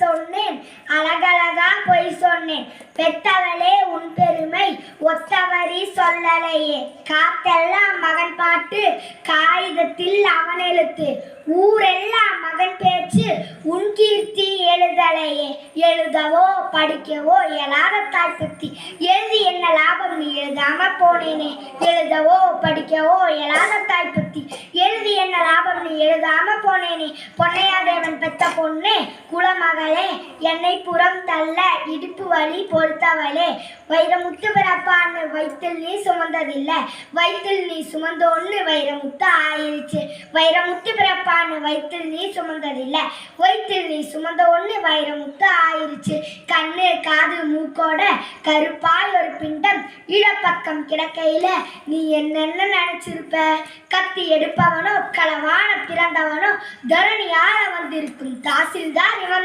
சொன்னேன், அழகழகா பொய் சொன்னேன். பெத்தவளே உன் பெருமை ஒத்தவரி சொல்லலையே. காத்தெல்லாம் மகன் பாட்டு, காகிதத்தில் அவன் எழுத்து. ஊரெல்லாம் மகன் பேச்சு, உன் கீர்த்தி எழுதலையே. எழுதவோ படிக்கவோ இயலாத தாய்ப்பத்தி, எழுதி என்ன லாபம் நீ எழுதாம போனேனே. எழுதவோ படிக்கவோ இயலாத தாய்ப்பத்தி, எழுதி என்ன லாபம் நீ எழுதாம போனேனே. பொன்னையாதேவன் பெத்த பொண்ணே, குலமகளே, என்னை புறம் தள்ள இடுப்பு வலி பொறுத்தவளே. வைரமுத்து பிறப்பான்னு வயிற்றில் நீ சுமந்ததில்லை, வயிற்றில் நீ சுமந்தோன்னு வைரமுத்து ஆயிருச்சு. வைரமுத்து பிறப்பான்னு வயிற்றில் நீ சுமந்ததில்லை, வயிற்றில் நீ சுமந்த ஒன்று வைரமுத்து ஆயிருச்சு. கண்ணு காது மூக்கோட கருப்பாய் ஒரு பிண்டம் இடப்பக்கம் கிடக்கையில நீ என்னென்ன நினைச்சிருப்ப. கத்தி எடுப்பவனோ களவான பிறந்தவனோ தரணியால வந்திருக்கும் தாசில்தார் இவன்.